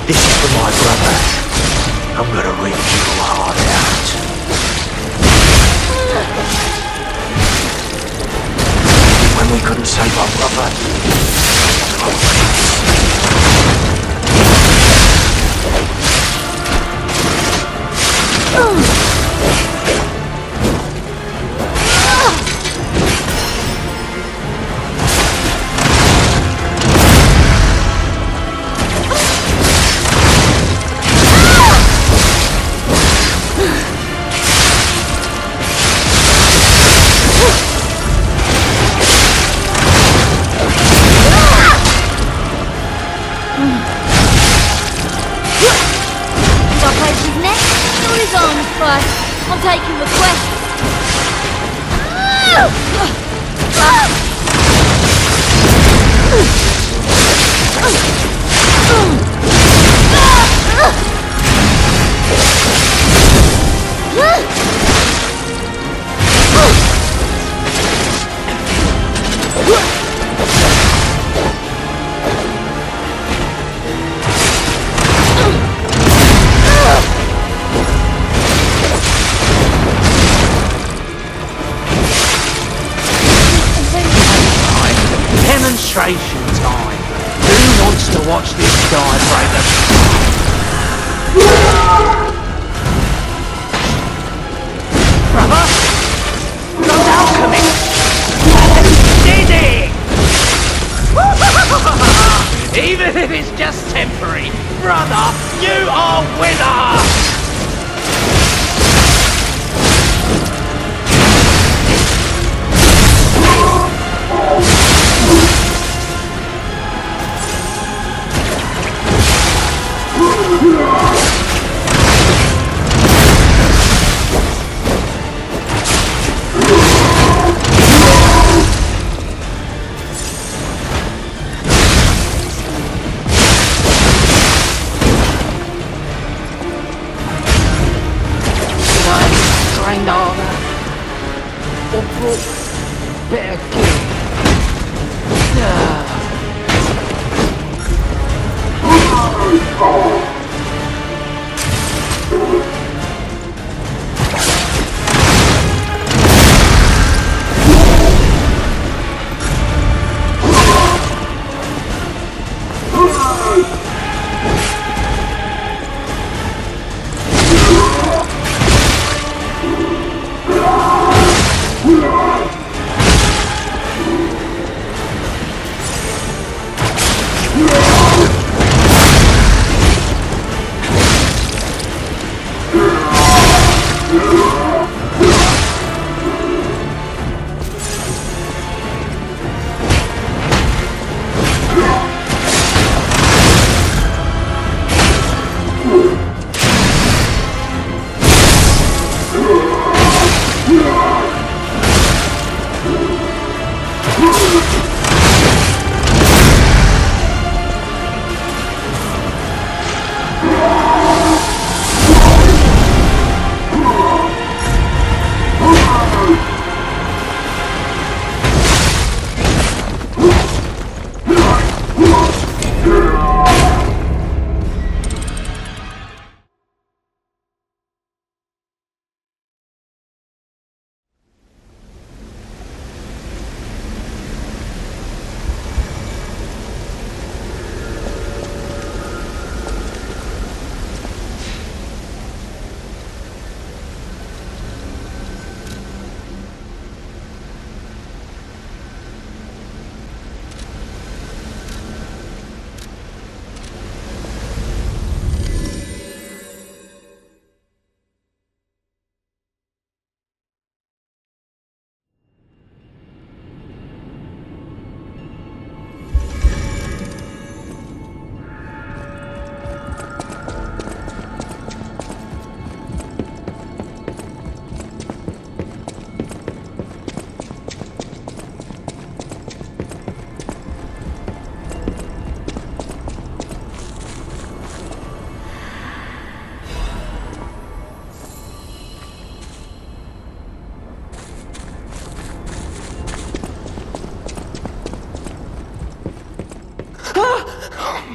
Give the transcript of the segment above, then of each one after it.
This is for my brothers. I'm gonna rip your heart out. When we couldn't save our brother, I'm taking the quest. Demonstration time. Who wants to watch this guy break the... Brother? Not alchemist! Did it! Even if it's just temporary, brother, you are winner!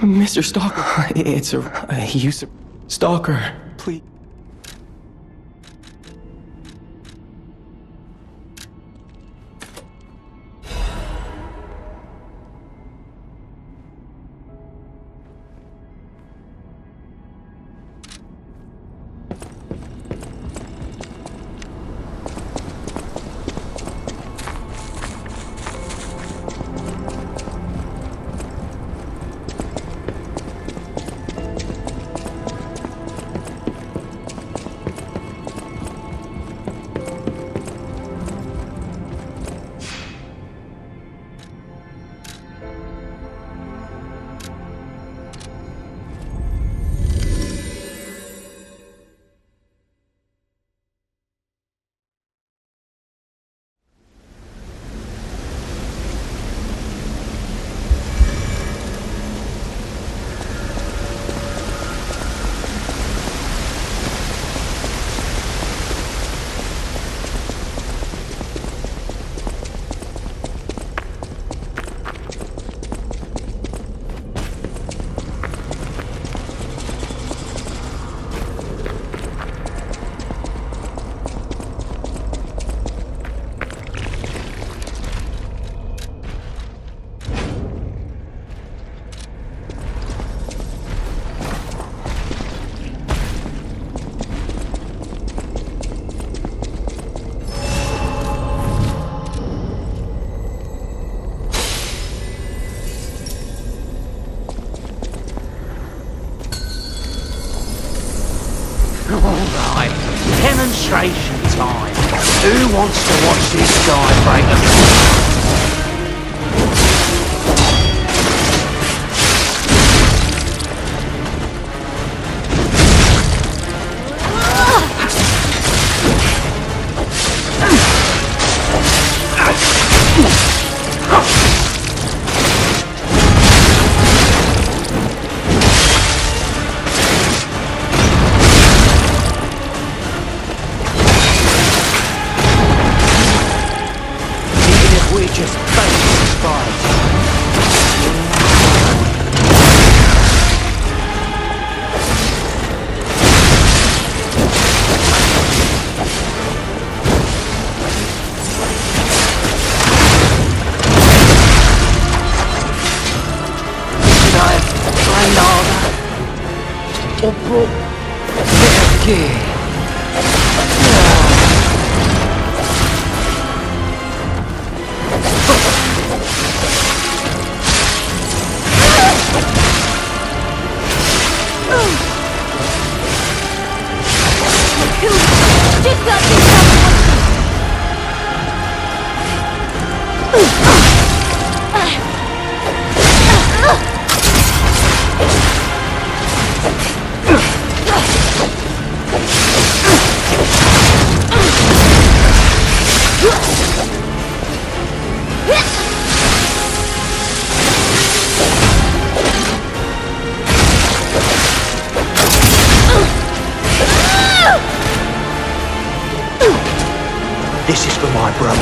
Mr. Stalker, it's he used to... Stalker, please. Alright, demonstration time. Who wants to watch this guy break a... We just face this fight. Should I have trained harder? Or brought better gear? This is for my brother.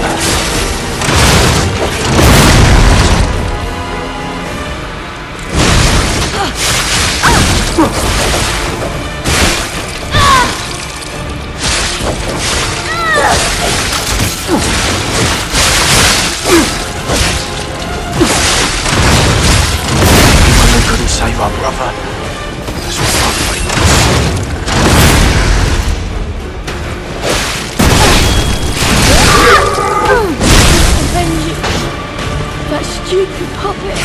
We couldn't save our brother. That's what I'm That stupid puppet.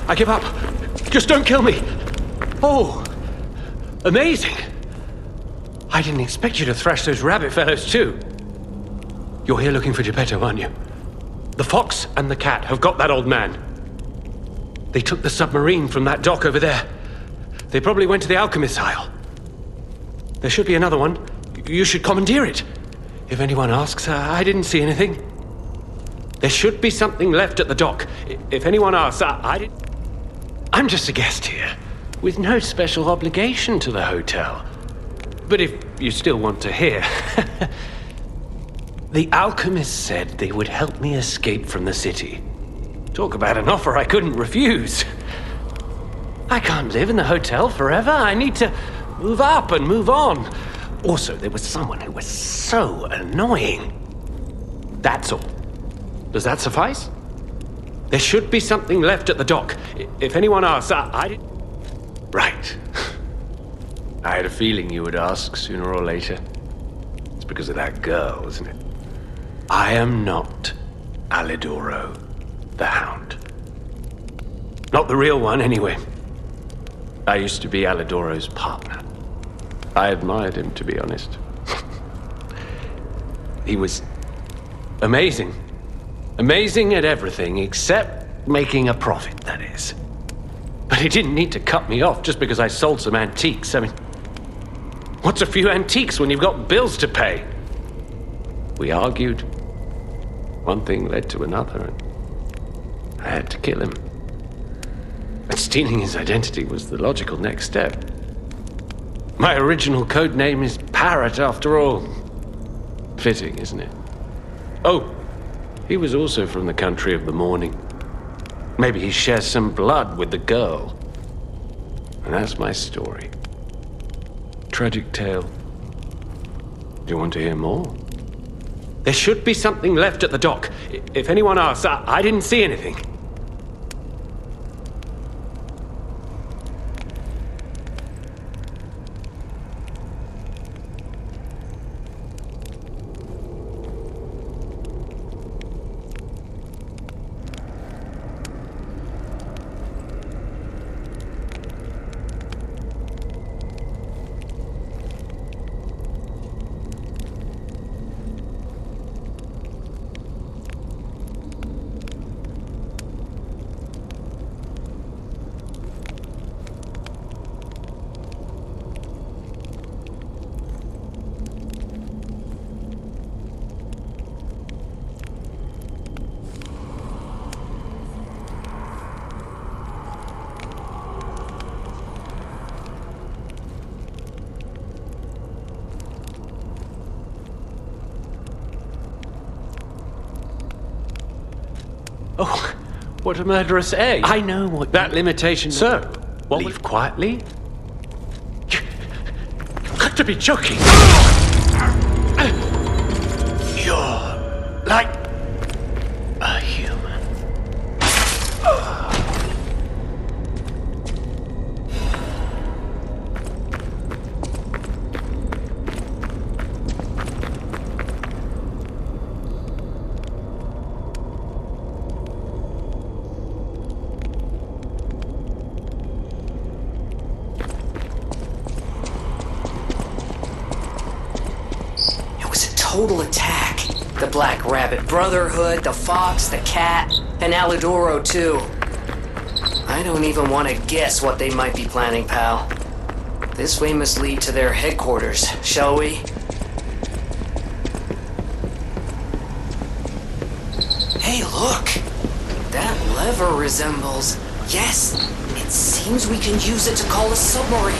I give up. Just don't kill me. Oh, amazing. I didn't expect you to thrash those rabbit fellows too. You're here looking for Geppetto, aren't you? The fox and the cat have got that old man. They took the submarine from that dock over there. They probably went to the alchemist's isle. There should be another one. You should commandeer it. If anyone asks, I didn't see anything. There should be something left at the dock. If anyone asks, I didn't... I'm just a guest here, with no special obligation to the hotel. But if you still want to hear... The alchemist said they would help me escape from the city. Talk about an offer I couldn't refuse. I can't live in the hotel forever. I need to move up and move on. Also, there was someone who was so annoying. That's all. Does that suffice? There should be something left at the dock. If anyone asks, I did... Right. I had a feeling you would ask sooner or later. It's because of that girl, isn't it? I am not Alidoro, the Hound. Not the real one, anyway. I used to be Alidoro's partner. I admired him, to be honest. He was amazing. Amazing at everything, except making a profit, that is. But he didn't need to cut me off just because I sold some antiques. I mean, what's a few antiques when you've got bills to pay? We argued. One thing led to another, and I had to kill him. But stealing his identity was the logical next step. My original code name is Parrot, after all. Fitting, isn't it? Oh, he was also from the country of the morning. Maybe he shares some blood with the girl. And that's my story. Tragic tale. Do you want to hear more? There should be something left at the dock. If anyone asks, I didn't see anything. Oh, what a murderous egg. I know what that limitation... Sir, leave quietly? You've got to be joking. You're like a human. Total attack. The Black Rabbit Brotherhood, the Fox, the Cat, and Alidoro too. I don't even want to guess what they might be planning, pal. This way must lead to their headquarters, shall we? Hey, look! That lever resembles... Yes! It seems we can use it to call a submarine.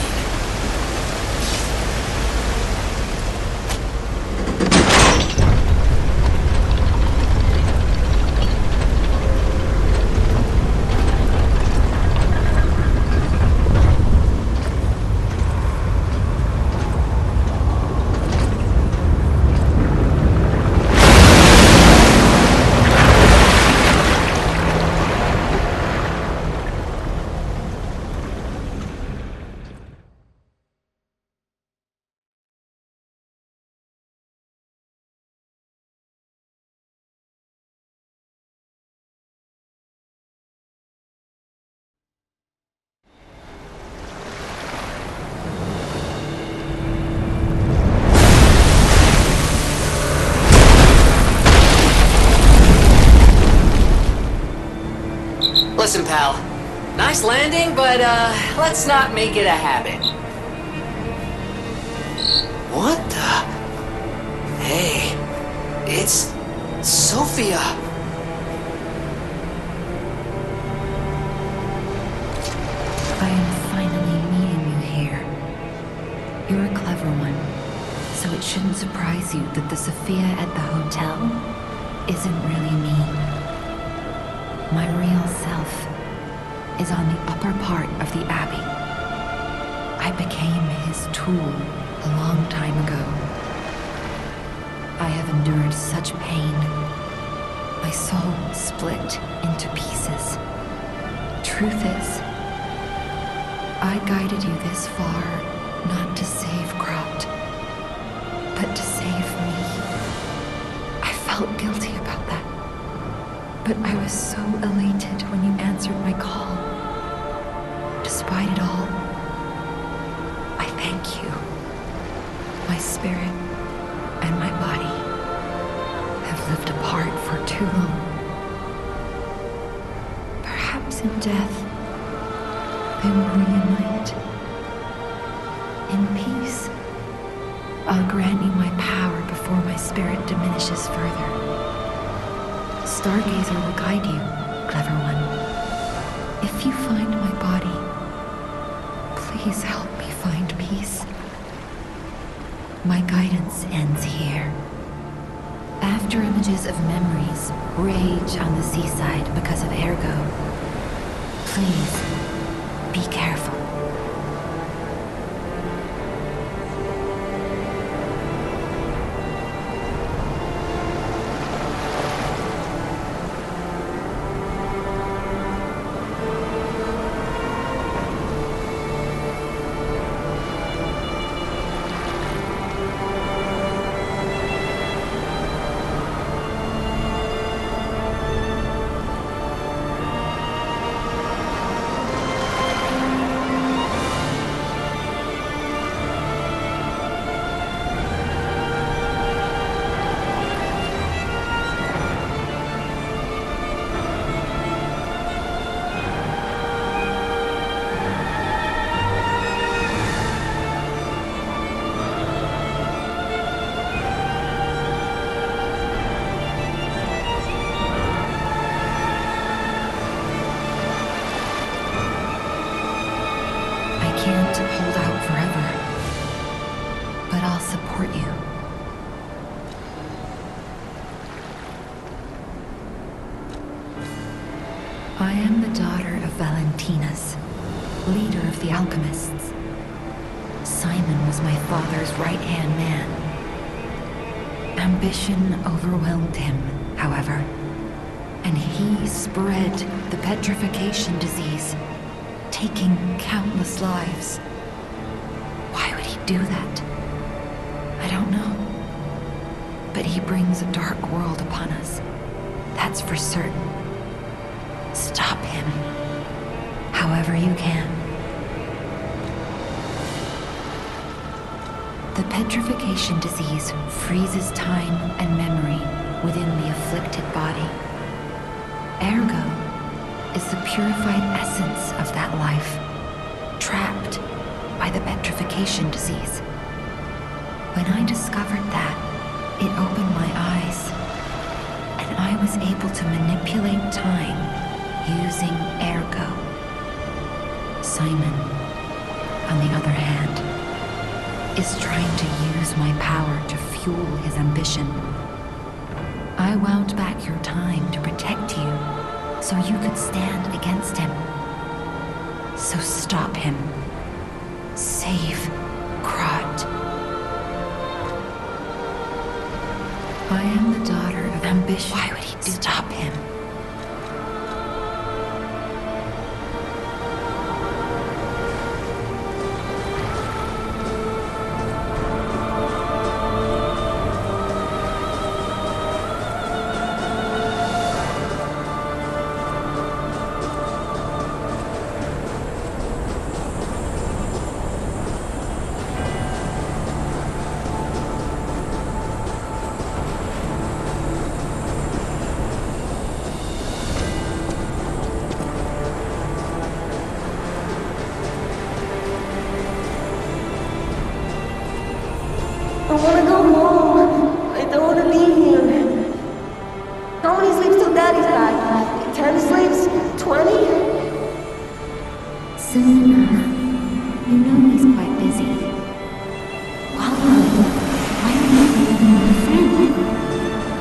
Listen, pal. Nice landing, but let's not make it a habit. What the? Hey, it's Sophia. I am finally meeting you here. You're a clever one, so it shouldn't surprise you that the Sophia at the hotel isn't really me. My real self is on the upper part of the Abbey. I became his tool a long time ago. I have endured such pain. My soul split into pieces. Truth is, I guided you this far not to save Krat, but to save me. I felt guilty about that, but I was so elated when you answered my call. Despite it all, I thank you. My spirit and my body have lived apart for too long. Perhaps in death, they will reunite. In peace, I'll grant you my power before my spirit diminishes further. Stargazer will guide you, clever one. If you find my body, please help me find peace. My guidance ends here. After images of memories rage on the seaside because of Ergo, please be careful. Hold out forever, but I'll support you. I am the daughter of Valentinus, leader of the alchemists. Simon was my father's right-hand man. Ambition overwhelmed him, however, and he spread the petrification disease, taking countless lives. Why would he do that? I don't know. But he brings a dark world upon us. That's for certain. Stop him, however you can. The petrification disease freezes time and memory within the afflicted body. Ergo is the purified essence of that life, trapped by the petrification disease. When I discovered that, it opened my eyes, and I was able to manipulate time using Ergo. Simon, on the other hand, is trying to use my power to fuel his ambition. I wound back your time to protect you, so you could stand against him. So stop him. Save Krat. I am the daughter of ambition. Why would he do? Stop him. home. I don't want to be here. How many sleeps till Daddy's back? 10 sleeps? 20? Soon enough. You know he's quite busy. Wildwood, why don't you make him a friend?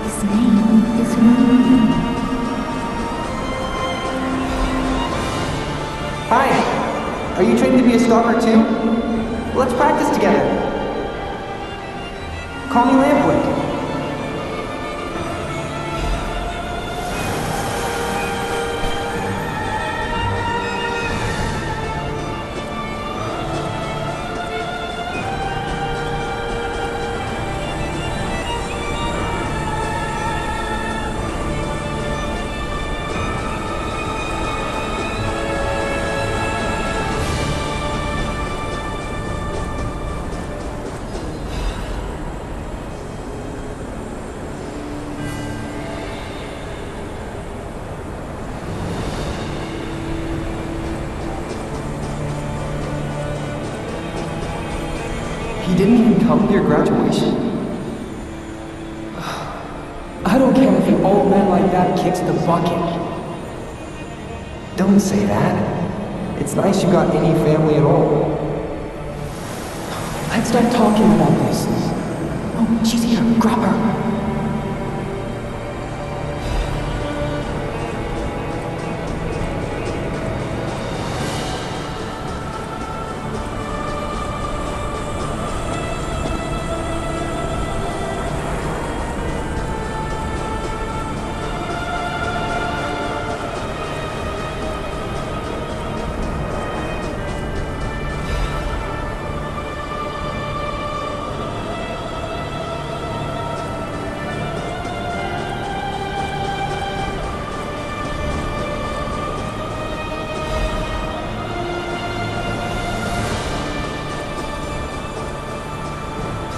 His name is Maroon. Hi! Are you trained to be a stalker too? Let's practice together. Call me Lampwick. He didn't even come to your graduation? I don't care if an old man like that kicks the bucket. Don't say that. It's nice you got any family at all. Let's stop talking about this. Oh, she's here. Grab her.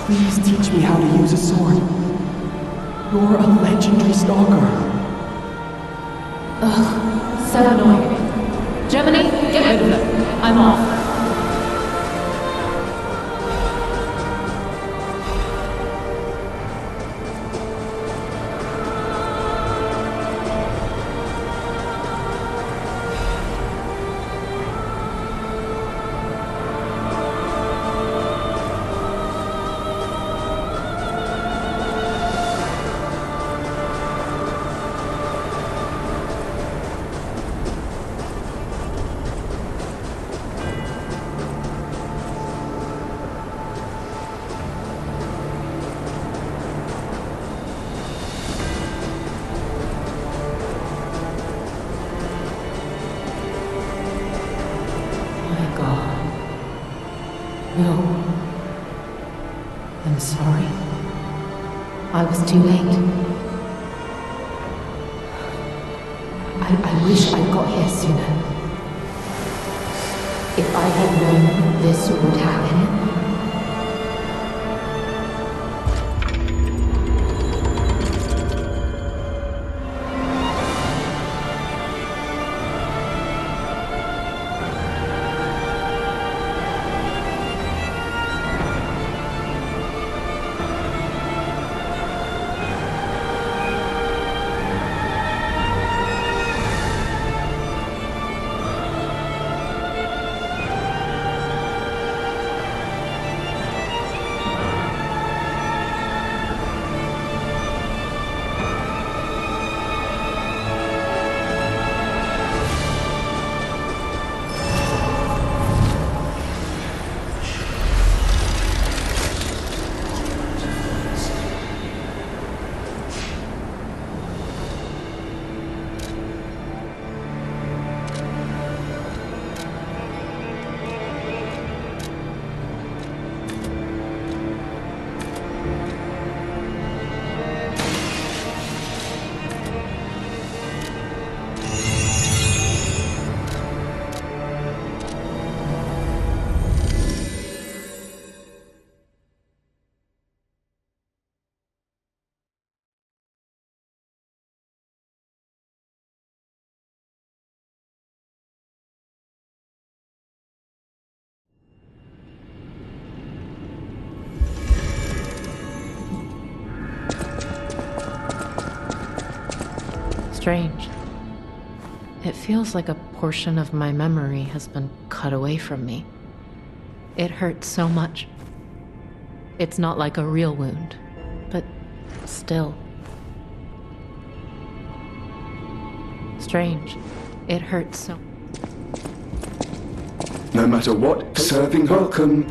Please teach me how to use a sword. You're a legendary stalker. Ugh, so annoying. Germany, get rid of them. I'm off. No. I'm sorry. I was too late. I wish I got here sooner. If I had known this would happen. Strange. It feels like a portion of my memory has been cut away from me. It hurts so much. It's not like a real wound, but still. Strange. It hurts so. No matter what, serving welcome.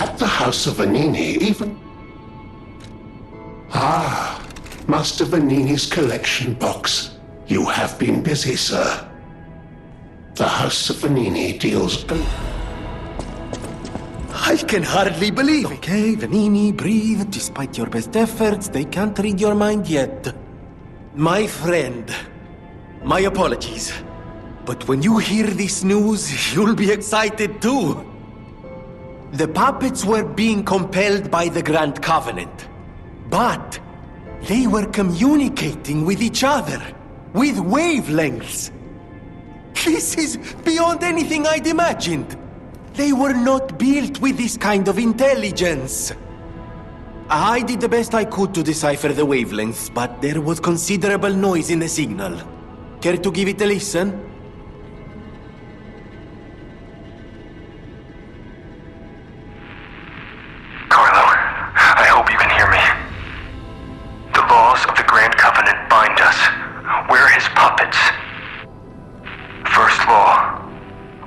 At the House of Vanini, even... Ah, Master Vanini's collection box. You have been busy, sir. The House of Vanini deals... I can hardly believe it. Okay, Vanini, breathe. Despite your best efforts, they can't read your mind yet. My friend, my apologies. But when you hear this news, you'll be excited too. The puppets were being compelled by the Grand Covenant. But they were communicating with each other, with wavelengths. This is beyond anything I'd imagined. They were not built with this kind of intelligence. I did the best I could to decipher the wavelengths, but there was considerable noise in the signal. Care to give it a listen? Carlo, I hope you can hear me. The laws of the Grand Covenant bind us. We're his puppets. First law.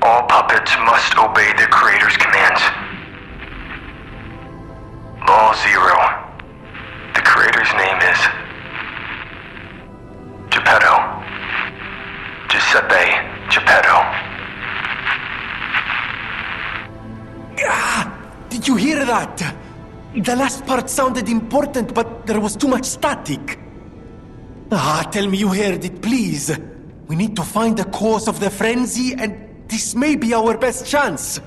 All puppets must obey their creator's commands. Law 0. The creator's name is... Geppetto. Giuseppe Geppetto. Did you hear that? The last part sounded important, but there was too much static. Tell me you heard it, please. We need to find the cause of the frenzy, and this may be our best chance.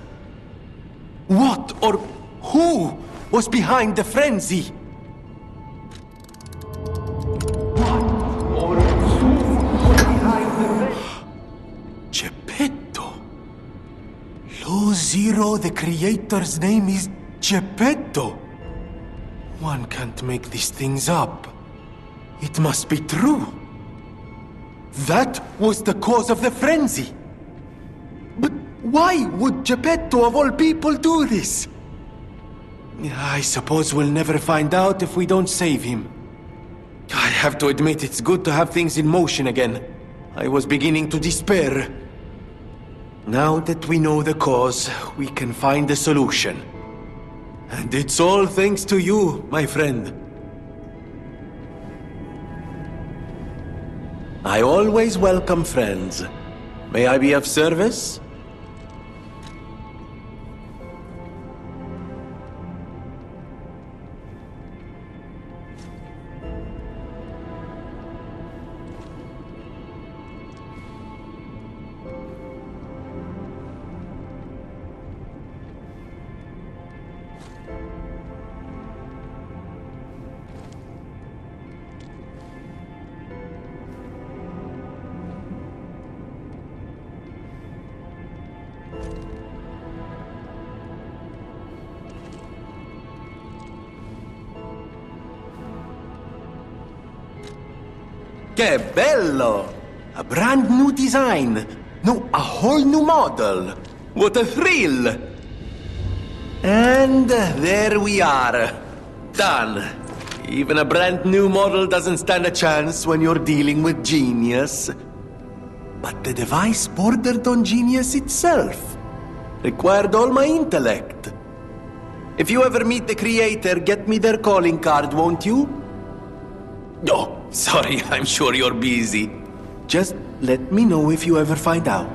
What or who was behind the frenzy? Geppetto. Law 0, the creator's name is Geppetto. One can't make these things up. It must be true. That was the cause of the frenzy. But why would Geppetto of all people do this? I suppose we'll never find out if we don't save him. I have to admit it's good to have things in motion again. I was beginning to despair. Now that we know the cause, we can find a solution. And it's all thanks to you, my friend. I always welcome friends. May I be of service? Che bello! A brand new design. No, a whole new model. What a thrill! And there we are. Done. Even a brand new model doesn't stand a chance when you're dealing with genius. But the device bordered on genius itself. Required all my intellect. If you ever meet the creator, get me their calling card, won't you? Oh, sorry, I'm sure you're busy. Just let me know if you ever find out.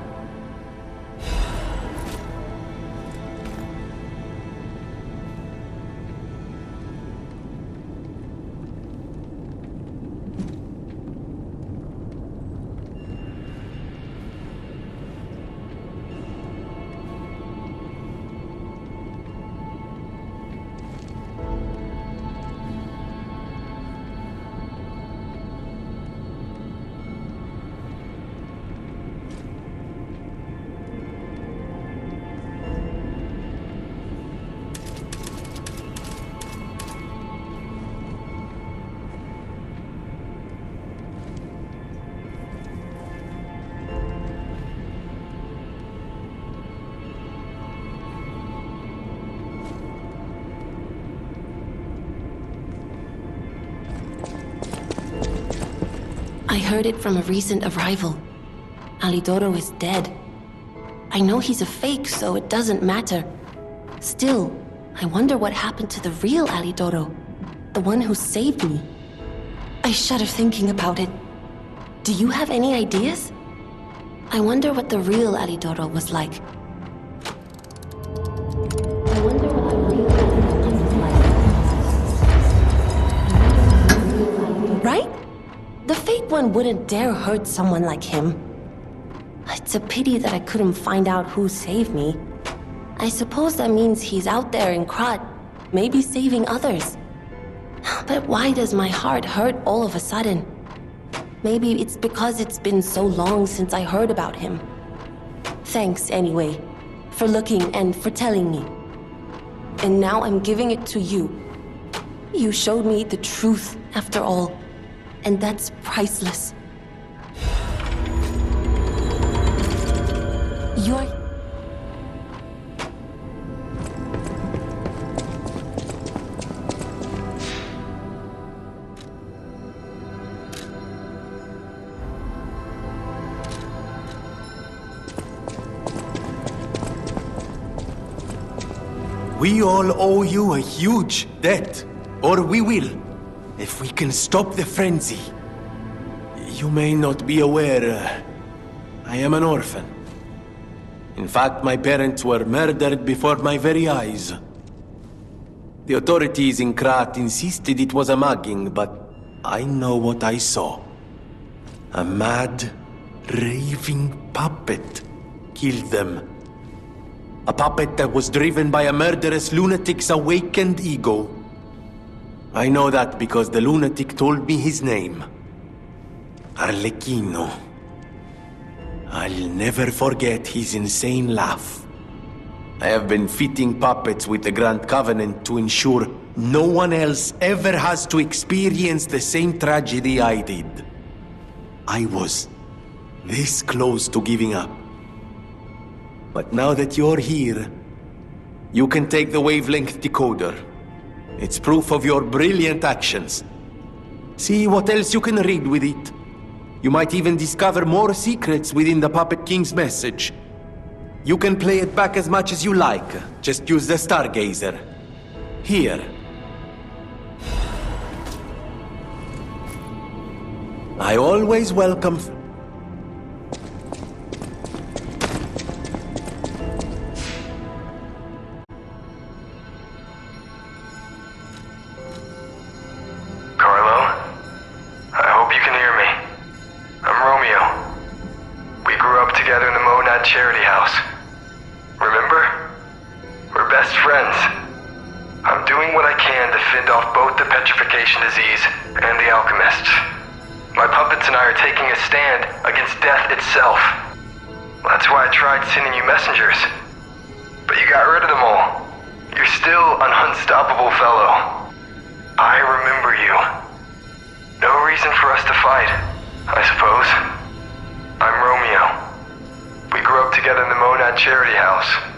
I heard it from a recent arrival. Alidoro is dead. I know he's a fake, so it doesn't matter. Still, I wonder what happened to the real Alidoro, the one who saved me. I shudder thinking about it. Do you have any ideas? I wonder what the real Alidoro was like. Right? The fake one wouldn't dare hurt someone like him. It's a pity that I couldn't find out who saved me. I suppose that means he's out there in Krat, maybe saving others. But why does my heart hurt all of a sudden? Maybe it's because it's been so long since I heard about him. Thanks anyway, for looking and for telling me. And now I'm giving it to you. You showed me the truth after all, and that's priceless. You're... We all owe you a huge debt, or we will, if we can stop the frenzy. You may not be aware, I am an orphan. In fact, my parents were murdered before my very eyes. The authorities in Krat insisted it was a mugging, but I know what I saw. A mad, raving puppet killed them. A puppet that was driven by a murderous lunatic's awakened ego. I know that because the lunatic told me his name. Arlecchino. I'll never forget his insane laugh. I have been fitting puppets with the Grand Covenant to ensure no one else ever has to experience the same tragedy I did. I was this close to giving up. But now that you're here, you can take the wavelength decoder. It's proof of your brilliant actions. See what else you can read with it. You might even discover more secrets within the Puppet King's message. You can play it back as much as you like. Just use the Stargazer. Here. I always welcome... Charity house. Remember? We're best friends. I'm doing what I can to fend off both the petrification disease and the alchemists. My puppets and I are taking a stand against death itself. That's why I tried sending you messengers. But you got rid of them all. You're still an unstoppable fellow. I remember you. No reason for us to fight, I suppose. I'm Romeo. We grew up together in the Monad Charity House.